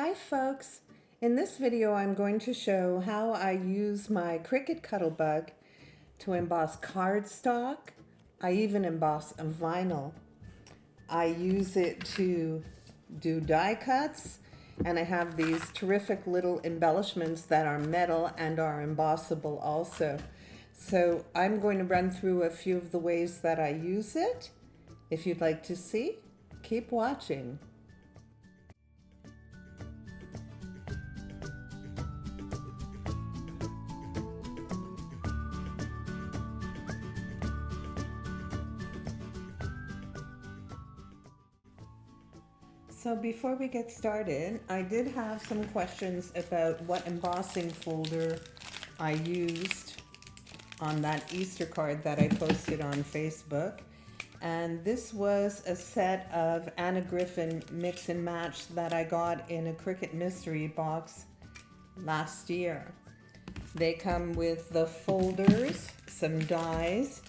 Hi folks! In this video I'm going to show how I use my CRICUT Cuttlebug to emboss cardstock. I even emboss a vinyl. I use it to do die cuts, and I have these terrific little embellishments that are metal and are embossable also. So I'm going to run through a few of the ways that I use it. If you'd like to see, keep watching. So before we get started, I did have some questions about what embossing folder I used on that Easter card that I posted on Facebook. And this was a set of Anna Griffin mix and match that I got in a CRICUT mystery box last year. They come with the folders, some dies,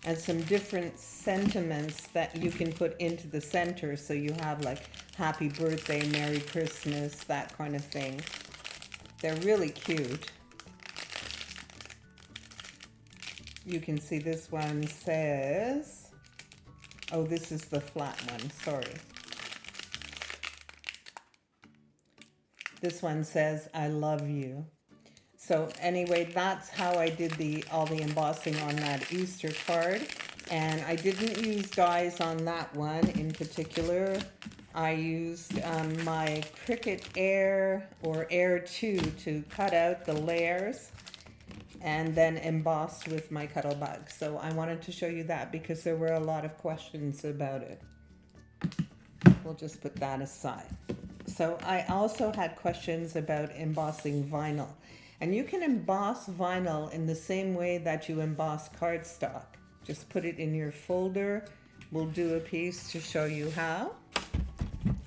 and some different sentiments that you can put into the center, so you have like happy birthday, Merry Christmas, that kind of thing. They're really cute. You can see this one says, oh, this is the flat one, sorry. This one says, I love you. So anyway, that's how I did all the embossing on that Easter card. And I didn't use dies on that one in particular. I used my CRICUT Air or Air 2 to cut out the layers and then embossed with my Cuttlebug. So I wanted to show you that because there were a lot of questions about it. We'll just put that aside. So I also had questions about embossing vinyl. And you can emboss vinyl in the same way that you emboss cardstock. Just put it in your folder. We'll do a piece to show you how.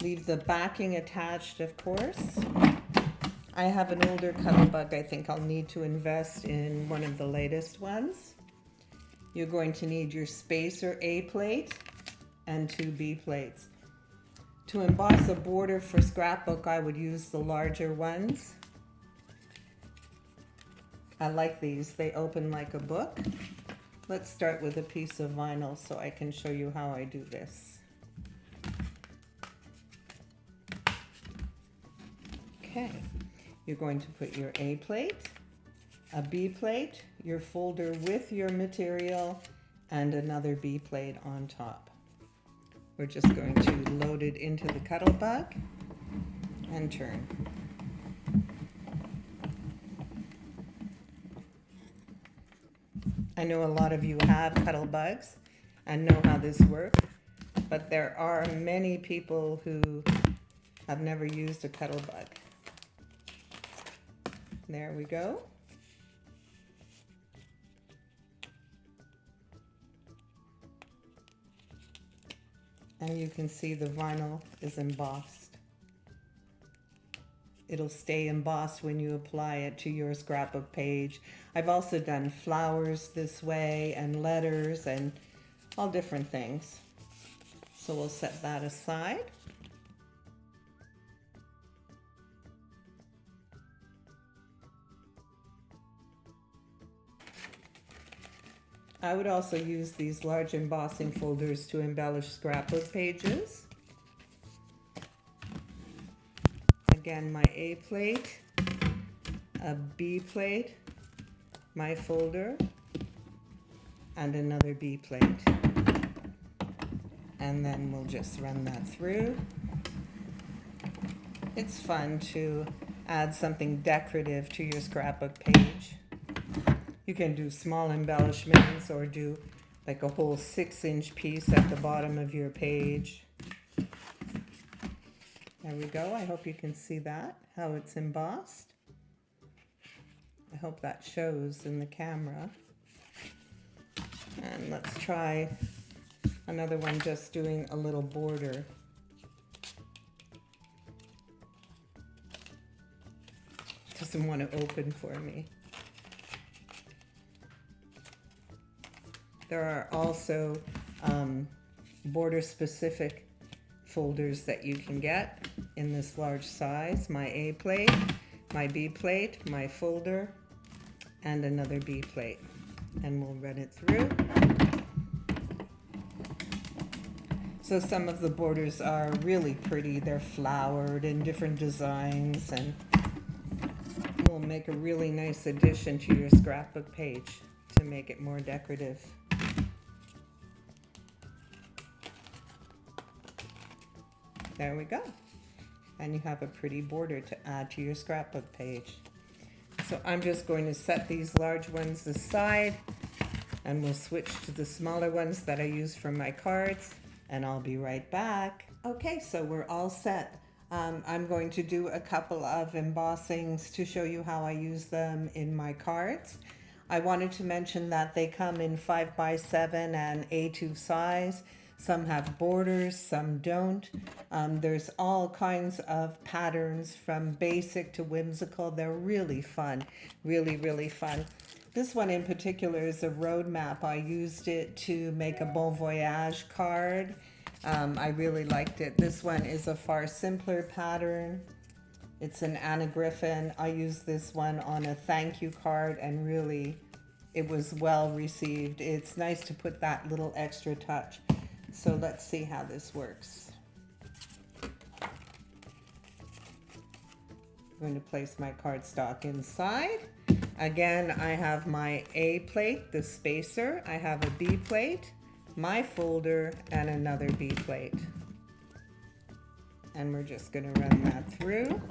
Leave the backing attached, of course. I have an older Cuttlebug. I think I'll need to invest in one of the latest ones. You're going to need your spacer A plate and 2 B plates. To emboss a border for scrapbook, I would use the larger ones. I like these. They open like a book. Let's start with a piece of vinyl so I can show you how I do this. Okay, you're going to put your A plate, a B plate, your folder with your material, and another B plate on top. We're just going to load it into the Cuttlebug and turn. I know a lot of you have Cuttlebugs and know how this works, but there are many people who have never used a Cuttlebug. There we go. And you can see the vinyl is embossed. It'll stay embossed when you apply it to your scrapbook page. I've also done flowers this way and letters and all different things. So we'll set that aside. I would also use these large embossing folders to embellish scrapbook pages. Again, my A plate, a B plate, my folder, and another B plate. And then we'll just run that through. It's fun to add something decorative to your scrapbook page. You can do small embellishments or do like a whole 6-inch piece at the bottom of your page. There we go. I hope you can see that, how it's embossed. I hope that shows in the camera. And let's try another one just doing a little border. Doesn't want to open for me. There are also border specific folders that you can get in this large size. My A plate, my B plate, my folder, and another B plate. And we'll run it through. So some of the borders are really pretty. They're flowered in different designs and will make a really nice addition to your scrapbook page to make it more decorative. There we go. And you have a pretty border to add to your scrapbook page. So I'm just going to set these large ones aside and we'll switch to the smaller ones that I use for my cards, and I'll be right back. Okay, so we're all set. I'm going to do a couple of embossings to show you how I use them in my cards. I wanted to mention that they come in 5x7 and A2 size. Some have borders, some don't. There's all kinds of patterns from basic to whimsical. They're really fun, really, really fun. This one in particular is a road map. I used it to make a Bon Voyage card. I really liked it. This one is a far simpler pattern. It's an Anna Griffin. I used this one on a thank you card and really it was well received. It's nice to put that little extra touch. So let's see how this works. I'm going to place my cardstock inside. Again, I have my A plate, the spacer. I have a B plate, my folder, and another B plate. And we're just going to run that through.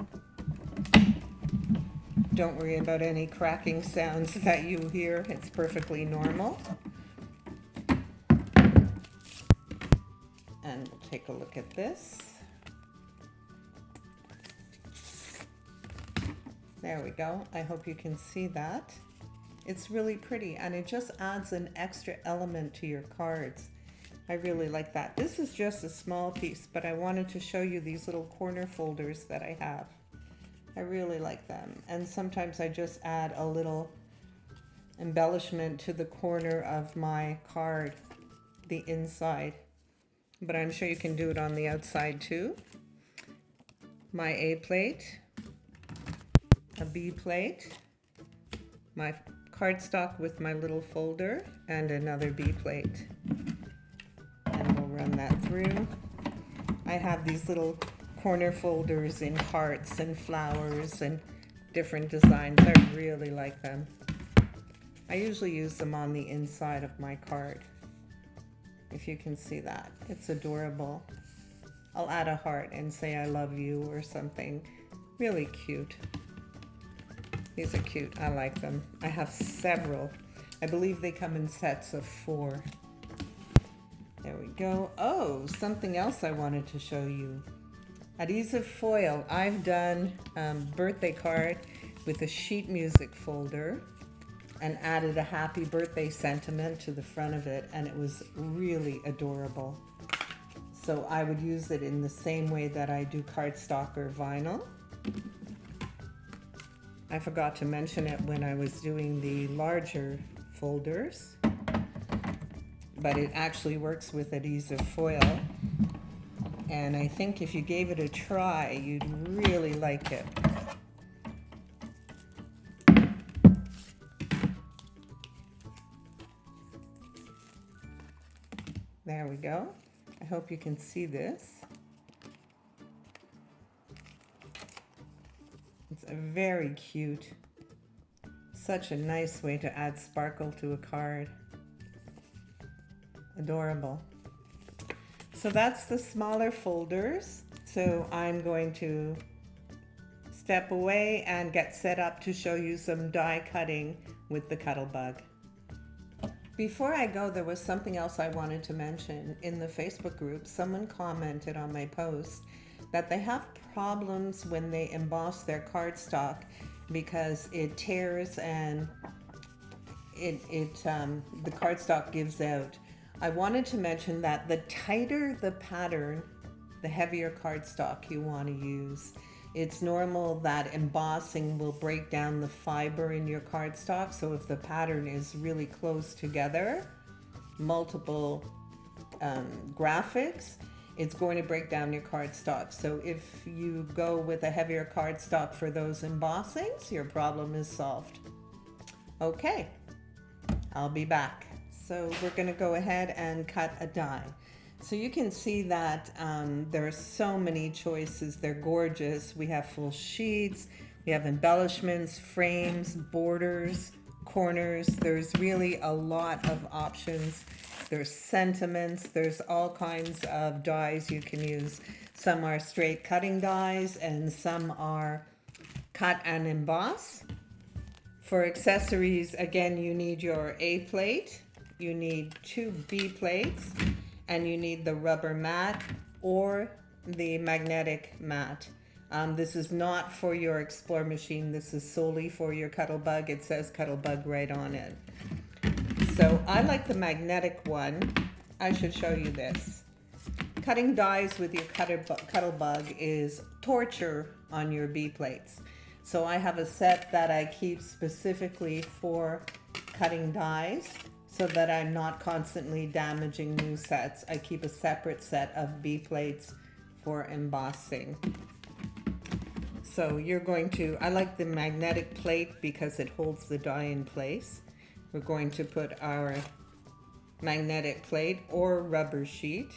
Don't worry about any cracking sounds that you hear. It's perfectly normal. And we'll take a look at this. There we go. I hope you can see that. It's really pretty and it just adds an extra element to your cards. I really like that. This is just a small piece, but I wanted to show you these little corner folders that I have. I really like them. And sometimes I just add a little embellishment to the corner of my card, the inside. But I'm sure you can do it on the outside too. My A plate, a B plate, my cardstock with my little folder, and another B plate. And we'll run that through. I have these little corner folders in hearts and flowers and different designs. I really like them. I usually use them on the inside of my card. If you can see that, it's adorable. I'll add a heart and say I love you or something. Really cute. These are cute. I like them. I have several. I believe they come in sets of 4. There we go. Oh, something else I wanted to show you. Adhesive foil. I've done birthday card with a sheet music folder and added a happy birthday sentiment to the front of it, and it was really adorable. So I would use it in the same way that I do cardstock or vinyl. I forgot to mention it when I was doing the larger folders, but it actually works with adhesive foil. And I think if you gave it a try, you'd really like it. There we go. I hope you can see this. It's very cute. Such a nice way to add sparkle to a card. Adorable. So that's the smaller folders. So I'm going to step away and get set up to show you some die cutting with the Cuttlebug. Before I go, there was something else I wanted to mention. In the Facebook group, someone commented on my post that they have problems when they emboss their cardstock because it tears and the cardstock gives out. I wanted to mention that the tighter the pattern, the heavier cardstock you want to use. It's normal that embossing will break down the fiber in your cardstock. So if the pattern is really close together, multiple graphics, it's going to break down your cardstock. So if you go with a heavier cardstock for those embossings, your problem is solved. Okay, I'll be back. So we're going to go ahead and cut a die. So you can see that there are so many choices. They're gorgeous. We have full sheets, we have embellishments, frames, borders, corners. There's really a lot of options. There's sentiments. There's all kinds of dies you can use. Some are straight cutting dies and some are cut and emboss. For accessories, again, you need your A plate, you need 2 B plates, and you need the rubber mat or the magnetic mat. This is not for your Explore machine. This is solely for your Cuttlebug. It says Cuttlebug right on it. So I like the magnetic one. I should show you this. Cutting dies with your Cuttlebug is torture on your B plates. So I have a set that I keep specifically for cutting dies so that I'm not constantly damaging new sets. I keep a separate set of B plates for embossing. So you're going to, I like the magnetic plate because it holds the die in place. We're going to put our magnetic plate or rubber sheet,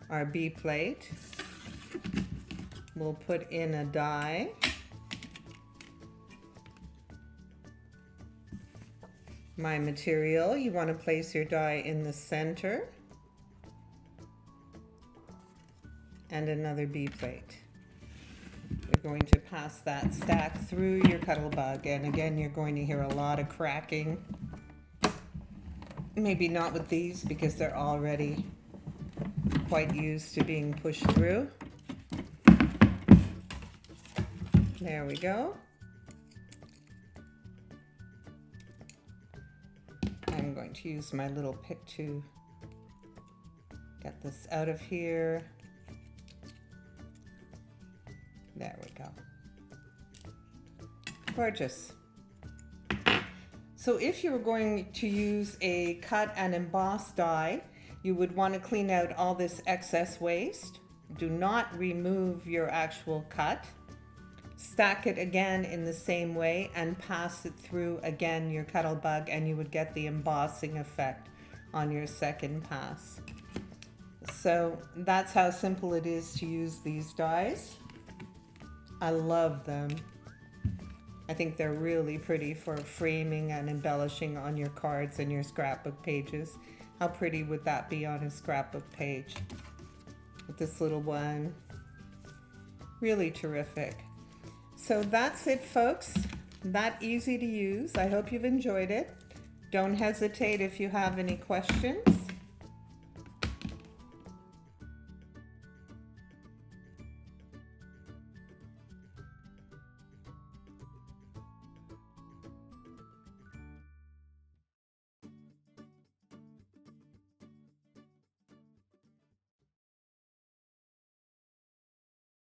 our B plate. We'll put in a die. My material, you want to place your die in the center. And another B plate. You're going to pass that stack through your Cuttlebug, and again you're going to hear a lot of cracking. Maybe not with these because they're already quite used to being pushed through. There we go. I'm going to use my little pick to get this out of here. There we go. Gorgeous. So if you were going to use a cut and emboss die, you would want to clean out all this excess waste. Do not remove your actual cut. Stack it again in the same way and pass it through again your Cuttlebug, and you would get the embossing effect on your second pass. So that's how simple it is to use these dies. I love them. I think they're really pretty for framing and embellishing on your cards and your scrapbook pages. How pretty would that be on a scrapbook page? With this little one. Really terrific. So that's it, folks. That easy to use. I hope you've enjoyed it. Don't hesitate if you have any questions.